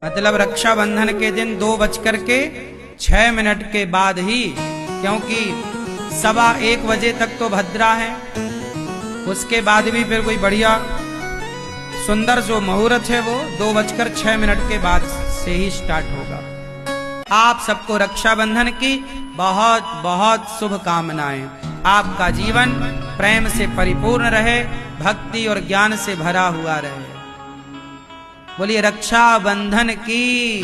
मतलब रक्षाबंधन के दिन 2:06 के बाद ही, क्योंकि 1:15 बजे तक तो भद्रा है, उसके बाद भी फिर कोई बढ़िया सुंदर जो मुहूर्त है वो 2:06 के बाद से ही स्टार्ट होगा। आप सबको रक्षाबंधन की बहुत बहुत शुभकामनाएं। आपका जीवन प्रेम से परिपूर्ण रहे, भक्ति और ज्ञान से भरा हुआ रहे। बोलिए रक्षाबंधन की।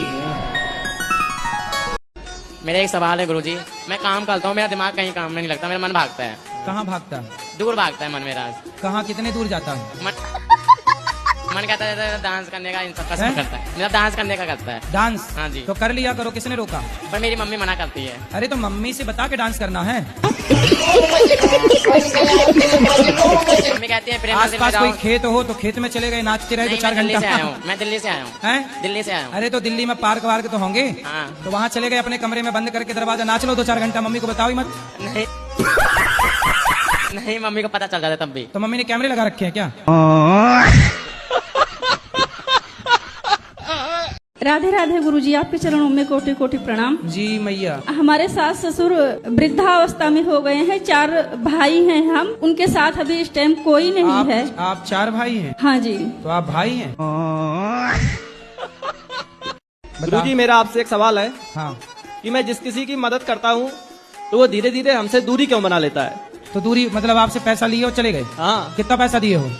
मेरा एक सवाल है गुरुजी, मैं काम करता हूँ, मेरा दिमाग कहीं काम में नहीं लगता, मेरा मन भागता है। कहाँ भागता है? दूर भागता है मन मेरा। कहाँ, कितने दूर जाता है? मन कहता है डांस करने का, इन सब का सब करता है, मेरा डांस करने का करता है। डांस? हाँ जी। तो कर लिया करो, किसने रोका? पर मेरी मम्मी मना करती है। अरे तो मम्मी से बता के डांस करना है। मम्मी कहती है प्रेम आस पास कोई खेत हो तो खेत में चले गए, नाचते रहे 2-4 घंटा। मैं दिल्ली से आया हूँ। दिल्ली से आया हूँ। अरे तो दिल्ली में पार्क वार्क तो होंगे, तो वहाँ चले गए अपने कमरे में बंद करके दरवाजा, नाच लो 2-4 घंटा, मम्मी को बताओ ही मत। नहीं नहीं, मम्मी को पता चल जाता तब भी। तो मम्मी ने कैमरे लगा रखे हैं क्या? राधे राधे गुरुजी, आपके चरणों में कोटि कोटि प्रणाम। जी मैया। हमारे सास ससुर वृद्धावस्था में हो गए हैं, 4 भाई हैं हम, उनके साथ अभी इस टाइम कोई नहीं है। आप 4 भाई हैं? हाँ जी। तो आप भाई हैं? गुरुजी मेरा आपसे एक सवाल है। हाँ। कि मैं जिस किसी की मदद करता हूँ तो वो धीरे धीरे हमसे दूरी क्यों बना लेता है? तो दूरी मतलब आपसे पैसा लिए और चले गए? हाँ। कितना पैसा दिए हो?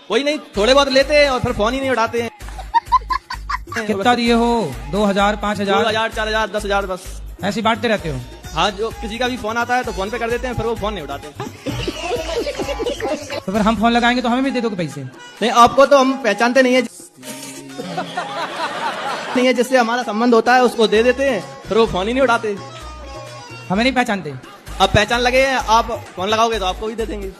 कोई नहीं, थोड़े बहुत लेते हैं और फिर फोन ही नहीं उठाते हैं। कितना दिए हो? 2,000, 5,000, 2,000, 4,000, 10,000 बस ऐसी बांटते रहते हो? हाँ, जो किसी का भी फोन आता है तो फोन पे कर देते हैं, फिर वो फोन नहीं उठाते। तो फिर हम फोन लगाएंगे तो हमें भी दे दोगे पैसे? नहीं, आपको तो हम पहचानते नहीं है, नहीं है जिससे हमारा संबंध होता है उसको दे देते हैं, फिर वो फोन ही नहीं उठाते। हमें नहीं पहचानते? अब पहचान लगे, आप फोन लगाओगे तो आपको भी दे देंगे।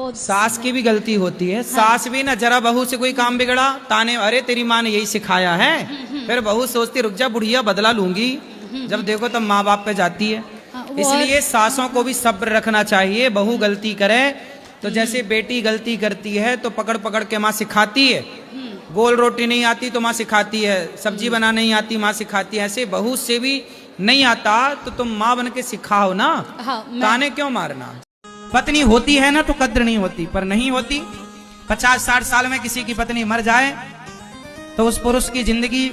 सास की भी गलती होती है। सास भी ना, जरा बहू से कोई काम बिगड़ा, ताने, अरे तेरी माँ ने यही सिखाया है, फिर बहू सोचती रुक जा बुढ़िया बदला लूंगी, जब देखो तब माँ बाप पे जाती है। इसलिए सासों को भी सब्र रखना चाहिए। बहू गलती करे तो जैसे बेटी गलती करती है तो पकड़ पकड़ के माँ सिखाती है। गोल रोटी नहीं आती तो माँ सिखाती है, सब्जी बना नहीं आती माँ सिखाती है। ऐसे बहू से भी नहीं आता तो तुम माँ बन के सिखाओ ना। ताने क्यों मारना? पत्नी होती है ना तो कद्र नहीं होती, पर नहीं होती। 50-60 साल में किसी की पत्नी मर जाए तो उस पुरुष की जिंदगी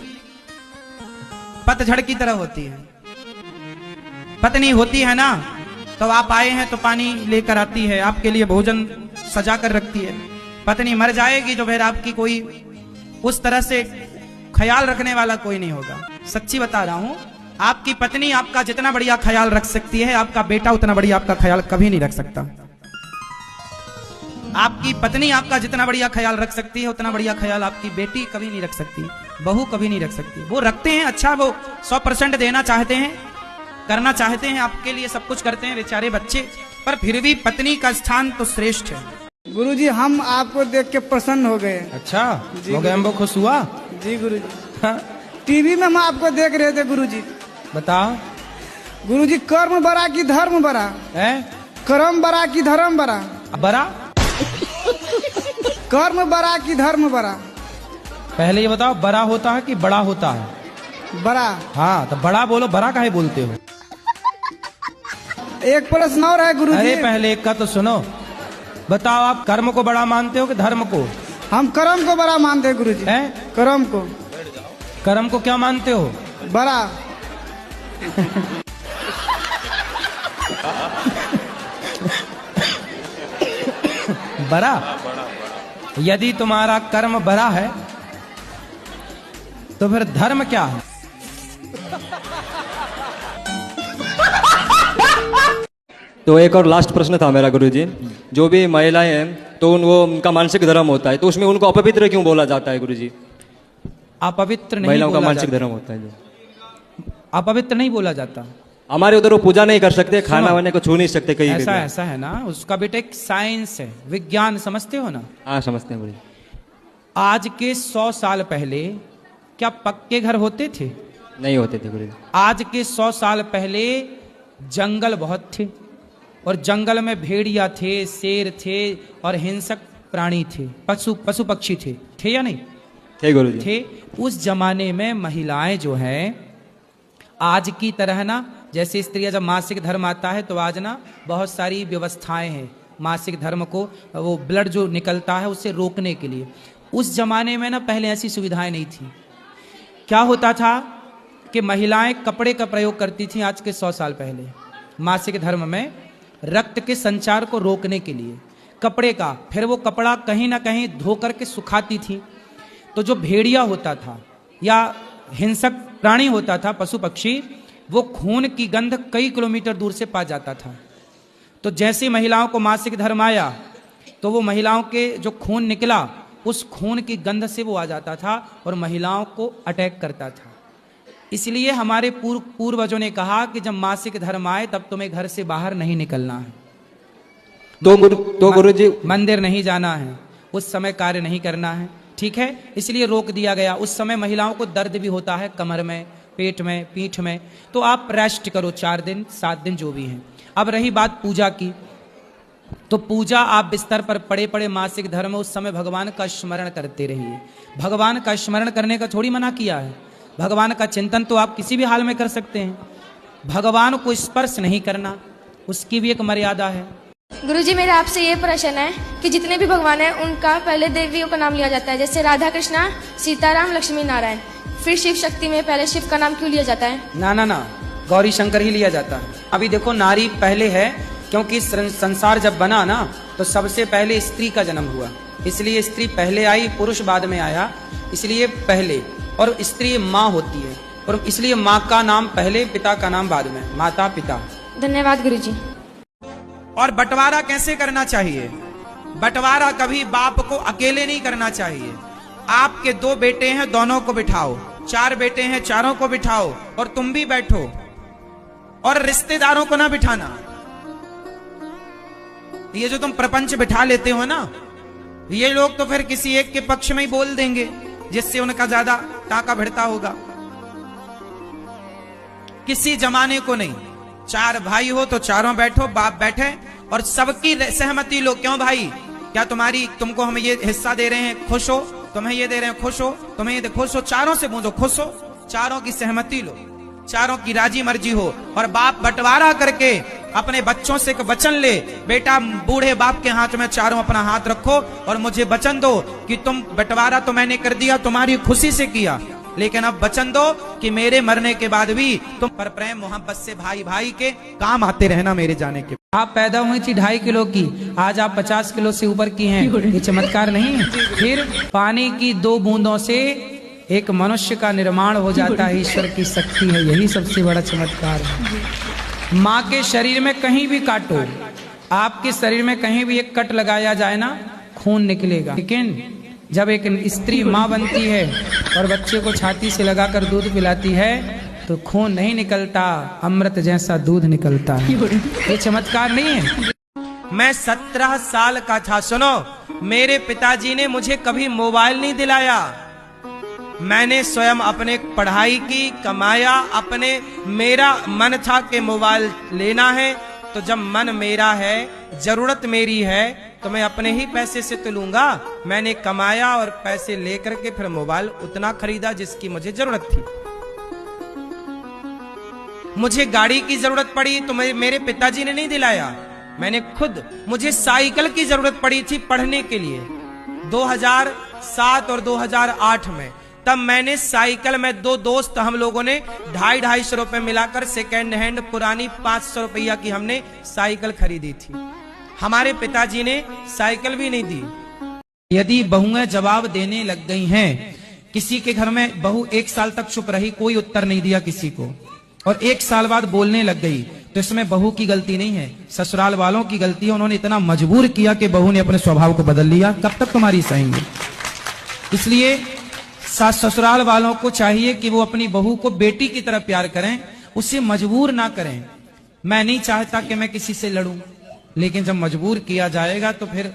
पतझड़ की तरह होती है। पत्नी होती है ना तो आप आए हैं तो पानी लेकर आती है, आपके लिए भोजन सजा कर रखती है। पत्नी मर जाएगी तो फिर आपकी कोई उस तरह से ख्याल रखने वाला कोई नहीं होगा। सच्ची बता रहा हूं, आपकी पत्नी आपका जितना बढ़िया ख्याल रख सकती है, आपका बेटा उतना बढ़िया आपका ख्याल कभी नहीं रख सकता। आपकी पत्नी आपका जितना बढ़िया ख्याल रख सकती है, उतना बढ़िया ख्याल आपकी बेटी कभी नहीं रख सकती, बहू कभी नहीं रख सकती। वो रखते हैं, अच्छा वो 100% देना चाहते हैं, करना चाहते हैं, आपके लिए सब कुछ करते हैं बेचारे बच्चे, पर फिर भी पत्नी का स्थान तो श्रेष्ठ है। गुरुजी हम आपको देख के प्रसन्न हो गए। अच्छा हो गए, हमको खुश हुआ? जी गुरुजी। हाँ। टीवी में हम आपको देख रहे थे गुरुजी। बताओ गुरुजी, कर्म बड़ा की धर्म बड़ा है? कर्म बड़ा की धर्म बड़ा? बड़ा? कर्म बड़ा की धर्म बड़ा? पहले ये बताओ, बड़ा होता है कि बड़ा होता है? बड़ा। हाँ तो बड़ा बोलो, बड़ा काहे बोलते हो? एक प्रश्न और है गुरुजी। अरे पहले एक का तो सुनो। बताओ आप कर्म को बड़ा मानते हो कि धर्म को? हम कर्म को बड़ा मानते हैं गुरुजी। कर्म को। कर्म को क्या मानते हो? बड़ा। बड़ा? यदि तुम्हारा कर्म बड़ा है तो फिर धर्म क्या है? तो एक और लास्ट प्रश्न था मेरा गुरुजी, जो भी महिलाएं हैं तो वो उनका मानसिक धर्म होता है, तो उसमें उनको अपवित्र क्यों बोला जाता है गुरुजी? अपवित्र नहीं, महिलाओं का मानसिक धर्म होता है जो अपवित्र नहीं बोला जाता। हमारे उधर वो पूजा नहीं कर सकते, खाना वाने को छू नहीं सकते कहीं। ऐसा है ना, उसका बेटा एक साइंस है, विज्ञान, समझते हो ना? हाँ समझते हैं गुरुजी। आज के 100 साल पहले क्या पक्के घर होते थे? नहीं होते थे गुरुजी। आज के 100 साल पहले जंगल बहुत थे, और जंगल में भेड़िया थे, शेर थे और हिंसक प्राणी थे, पशु पक्षी थे या नहीं थे गुरुजी? थे। उस जमाने में महिलाएं जो है आज की तरह ना, जैसे स्त्रियां जब मासिक धर्म आता है तो आज ना बहुत सारी व्यवस्थाएं हैं मासिक धर्म को, वो ब्लड जो निकलता है उसे रोकने के लिए। उस जमाने में ना पहले ऐसी सुविधाएं नहीं थी। क्या होता था कि महिलाएं कपड़े का प्रयोग करती थी आज के 100 साल पहले मासिक धर्म में, रक्त के संचार को रोकने के लिए कपड़े का। फिर वो कपड़ा कहीं ना कहीं धो करके सुखाती थी। तो जो भेड़िया होता था या हिंसक प्राणी होता था, पशु पक्षी, वो खून की गंध कई किलोमीटर दूर से पा जाता था। तो जैसे महिलाओं को मासिक धर्म आया तो वो महिलाओं के जो खून निकला उस खून की गंध से वो आ जाता था और महिलाओं को अटैक करता था। इसलिए हमारे पूर्वजों ने कहा कि जब मासिक धर्म आए तब तुम्हें घर से बाहर नहीं निकलना है, तो गुरुजी मंदिर नहीं जाना है, उस समय कार्य नहीं करना है, ठीक है, इसलिए रोक दिया गया। उस समय महिलाओं को दर्द भी होता है कमर में, पेट में, पीठ में, तो आप रेस्ट करो 4 दिन 7 दिन जो भी हैं। अब रही बात पूजा की, तो पूजा आप बिस्तर पर पड़े पड़े मासिक धर्म, उस समय भगवान का स्मरण करते रहिए। भगवान का स्मरण करने का थोड़ी मना किया है, भगवान का चिंतन तो आप किसी भी हाल में कर सकते हैं। भगवान को स्पर्श नहीं करना, उसकी भी एक मर्यादा है। गुरुजी मेरा आपसे ये प्रश्न है कि जितने भी भगवान हैं उनका पहले देवियों का नाम लिया जाता है, जैसे राधा कृष्णा, सीताराम, लक्ष्मी नारायण, फिर शिव शक्ति में पहले शिव का नाम क्यों लिया जाता है? ना, गौरी शंकर ही लिया जाता है। अभी देखो नारी पहले है, क्योंकि संसार जब बना ना तो सबसे पहले स्त्री का जन्म हुआ, इसलिए स्त्री पहले आई, पुरुष बाद में आया, इसलिए पहले। और स्त्री माँ होती है और इसलिए माँ का नाम पहले, पिता का नाम बाद में, माता पिता। धन्यवाद गुरुजी। और बंटवारा कैसे करना चाहिए? बंटवारा कभी बाप को अकेले नहीं करना चाहिए। आपके 2 बेटे हैं, दोनों को बिठाओ, 4 बेटे हैं, चारों को बिठाओ और तुम भी बैठो, और रिश्तेदारों को ना बिठाना। ये जो तुम प्रपंच बिठा लेते हो ना, ये लोग तो फिर किसी एक के पक्ष में ही बोल देंगे, जिससे उनका ज्यादा टाका भिड़ता होगा। किसी जमाने को नहीं, 4 भाई हो तो चारों बैठो, बाप बैठे और सबकी सहमति लो। क्यों भाई, क्या तुमको हम ये हिस्सा दे रहे हैं, खुश हो? तुम्हें ये दे रहे हैं, खुश हो? तुम्हें ये खुश हो? चारों से पूछो, खुश हो? चारों की सहमति लो, चारों की राजी मर्जी हो। और बाप बंटवारा करके अपने बच्चों से वचन ले, बेटा बूढ़े बाप के हाथ में चारों अपना हाथ रखो और मुझे वचन दो कि तुम बंटवारा तो मैंने कर दिया, तुम्हारी खुशी से किया, लेकिन अब वचन दो कि मेरे मरने के बाद भी तुम पर प्रेम मोहब्बत से भाई भाई के काम आते रहना मेरे जाने के। आप पैदा हुई थी 2.5 किलो की, आज आप 50 किलो से ऊपर की हैं, ये चमत्कार नहीं है? फिर पानी की 2 बूंदों से एक मनुष्य का निर्माण हो जाता है, ईश्वर की शक्ति है, यही सबसे बड़ा चमत्कार है। माँ के शरीर में कहीं भी काटो, आपके शरीर में कहीं भी एक कट लगाया जाए ना, खून निकलेगा। लेकिन जब एक स्त्री माँ बनती है और बच्चे को छाती से लगाकर दूध पिलाती है तो खून नहीं निकलता, अमृत जैसा दूध निकलता है। ये चमत्कार नहीं है? मैं 17 साल का था, सुनो, मेरे पिताजी ने मुझे कभी मोबाइल नहीं दिलाया। मैंने स्वयं अपने पढ़ाई की, कमाया, अपने, मेरा मन था कि मोबाइल लेना है, तो जब मन मेरा है, जरूरत मेरी है, तो मैं अपने ही पैसे से तो लूंगा। मैंने कमाया और पैसे लेकर के फिर मोबाइल उतना खरीदा जिसकी मुझे जरूरत थी। मुझे गाड़ी की जरूरत पड़ी तो मेरे पिताजी ने नहीं दिलाया, मैंने खुद, मुझे साइकिल की जरूरत पड़ी थी पढ़ने के लिए 2007 और 2008 में, तब मैंने साइकिल में 2 दोस्त हम लोगों ने 250 रुपए मिलाकर सेकेंड हैंड पुरानी 500 रुपया की हमने साइकिल खरीदी थी। हमारे पिताजी ने साइकिल भी नहीं दी। यदि बहुएं जवाब देने लग गई हैं, किसी के घर में बहू 1 साल तक चुप रही, कोई उत्तर नहीं दिया किसी को, और 1 साल बाद बोलने लग गई, तो इसमें बहू की गलती नहीं है, ससुराल वालों की गलती है। उन्होंने इतना मजबूर किया कि बहू ने अपने स्वभाव को बदल लिया। कब तक तुम्हारी सहेंगे? इसलिए सास ससुराल वालों को चाहिए कि वो अपनी बहू को बेटी की तरह प्यार करें, उसे मजबूर ना करें। मैं नहीं चाहता कि मैं किसी से लड़ूं, लेकिन जब मजबूर किया जाएगा तो फिर,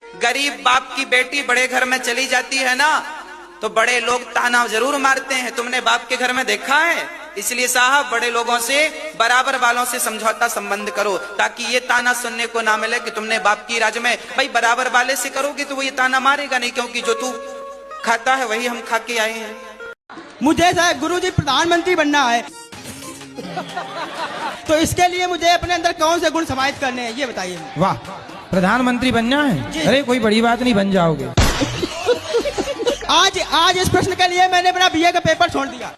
गरीब बाप की बेटी बड़े घर में चली जाती है ना, तो बड़े लोग ताना जरूर मारते हैं। तुमने बाप के घर में देखा है इसलिए साहब बड़े लोगों से, बराबर वालों से समझौता संबंध करो, ताकि ये ताना सुनने को ना मिले कि तुमने बाप की राज में। भाई बराबर वाले से करोगे तो वो ये ताना मारेगा नहीं, क्योंकि जो तू खाता है वही हम खा के आए हैं। मुझे साहब गुरुजी प्रधानमंत्री बनना है, तो इसके लिए मुझे अपने अंदर कौन से गुण समाहित करने हैं, ये बताइए। वाह, प्रधानमंत्री बनना है? अरे कोई बड़ी बात नहीं, बन जाओगे। आज इस प्रश्न के लिए मैंने अपना बीए का पेपर छोड़ दिया।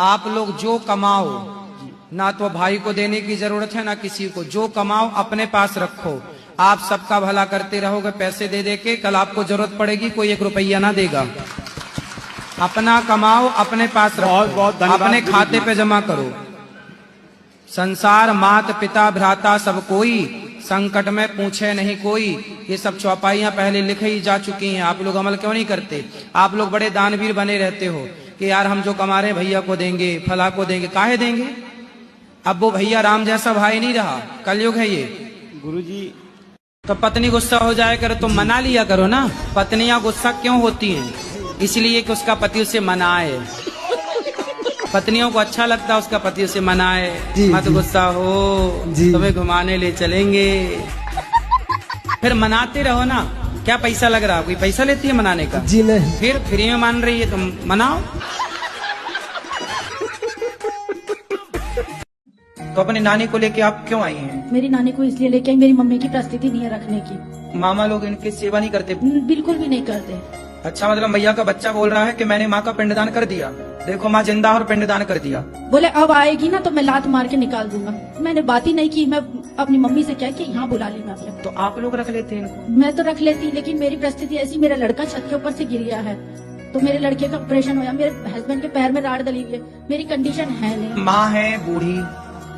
आप लोग जो कमाओ, ना तो भाई को देने की जरूरत है ना किसी को, जो कमाओ अपने पास रखो। आप सबका भला करते रहोगे पैसे दे दे के, कल आपको जरूरत पड़ेगी कोई 1 रुपया ना देगा। अपना कमाओ, अपने पास रखो, अपने खाते पे जमा करो। संसार मात पिता भ्राता सब कोई, संकट में पूछे नहीं कोई। ये सब चौपाइयां पहले लिखी जा चुकी हैं, आप लोग अमल क्यों नहीं करते? आप लोग बड़े दानवीर बने रहते हो कि यार हम जो कमा रहे भैया को देंगे, फला को देंगे। काहे देंगे? अब वो भैया राम जैसा भाई नहीं रहा, कलयुग है ये। गुरुजी तो पत्नी गुस्सा हो जाए करे तो मना लिया करो ना। पत्नियां गुस्सा क्यों होती हैं? इसलिए कि उसका पति उसे मनाए। पत्नियों को अच्छा लगता है उसका पति उसे मनाए, मत गुस्सा हो, तुम्हें घुमाने ले चलेंगे। फिर मनाते रहो ना। क्या पैसा लग रहा? कोई पैसा लेती है मनाने का? जी नहीं। फिर फ्री में मान रही है, तुम मनाओ। तो अपनी नानी को लेके आप क्यों आई हैं? मेरी नानी को इसलिए लेके आई, मेरी मम्मी की परिस्थिति नहीं है रखने की। मामा लोग इनकी सेवा नहीं करते? बिल्कुल भी नहीं करते। अच्छा, मतलब भैया का बच्चा बोल रहा है कि मैंने माँ का पिंडदान कर दिया, देखो माँ जिंदा और पिंडदान कर दिया। बोले अब आएगी ना तो मैं लात मार के निकाल दूंगा। मैंने बात ही नहीं की, मैं अपनी मम्मी से क्या कि यहाँ बुला ली मैं अपने। तो आप लोग रख लेते हैं इनको? मैं तो रख लेती, लेकिन मेरी परिस्थिति ऐसी, मेरा लड़का छत के ऊपर से गिर गया है, तो मेरे लड़के का ऑपरेशन हुआ, मेरे हस्बैंड के पैर में राड़ डली हुई है, मेरी कंडीशन है नहीं। माँ है बूढ़ी,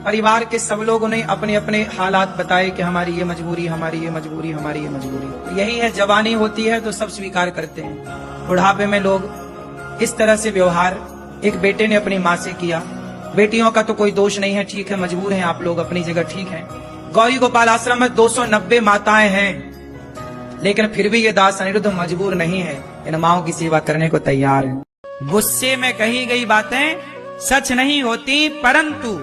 परिवार के सब लोगों ने अपने अपने हालात बताए कि हमारी ये मजबूरी, हमारी ये मजबूरी, हमारी ये मजबूरी। यही है, जवानी होती है तो सब स्वीकार करते हैं। बुढ़ापे में लोग इस तरह से व्यवहार एक बेटे ने अपनी माँ से किया। बेटियों का तो कोई दोष नहीं है, ठीक है, मजबूर हैं आप लोग, अपनी जगह ठीक है। गौरी गोपाल आश्रम में 290 माताएं हैं, लेकिन फिर भी ये दास अनिरुद्ध मजबूर नहीं है, इन माओं की सेवा करने को तैयार है। गुस्से में कही गई बातें सच नहीं होती, परंतु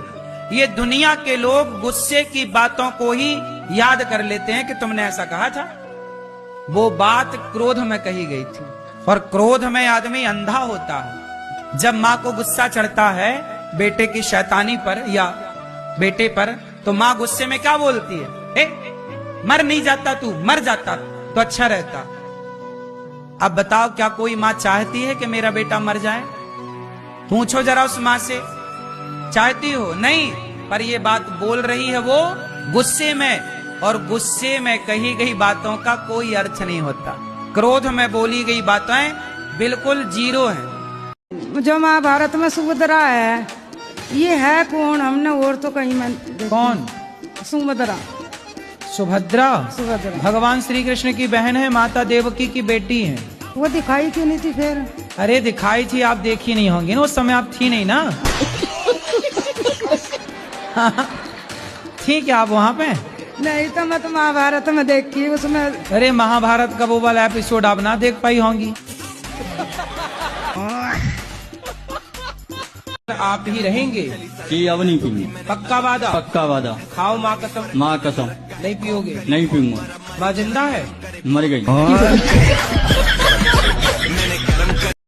ये दुनिया के लोग गुस्से की बातों को ही याद कर लेते हैं कि तुमने ऐसा कहा था। वो बात क्रोध में कही गई थी, और क्रोध में आदमी अंधा होता है। जब माँ को गुस्सा चढ़ता है बेटे की शैतानी पर या बेटे पर, तो माँ गुस्से में क्या बोलती है? मर नहीं जाता तू, मर जाता तो अच्छा रहता। अब बताओ, क्या कोई माँ चाहती है कि मेरा बेटा मर जाए? पूछो जरा उस माँ से, चाहती हो? नहीं। पर ये बात बोल रही है वो गुस्से में, और गुस्से में कही गई बातों का कोई अर्थ नहीं होता। क्रोध में बोली गई बातें बिल्कुल जीरो हैं। जो महाभारत में सुभद्रा है, ये है कौन? हमने और तो कहीं में कौन? सुभद्रा। सुभद्रा? सुभद्रा भगवान श्री कृष्ण की बहन है, माता देवकी की बेटी है। वो दिखाई क्यों नहीं थी फिर? अरे दिखाई थी, आप देखी नहीं होंगी ना, उस समय आप थी नहीं ना। ठीक है, आप वहाँ पे? नहीं तो मैं तो महाभारत में देखी उसमें। अरे महाभारत का वो वाला एपिसोड आप ना देख पाई होंगी। आप ही रहेंगे कि अब नहीं पीऊंगी। पक्का वादा? पक्का वादा। खाओ माँ कसम। माँ कसम। नहीं पियोगे? नहीं पीऊंगा। माँ जिंदा है? मर गई।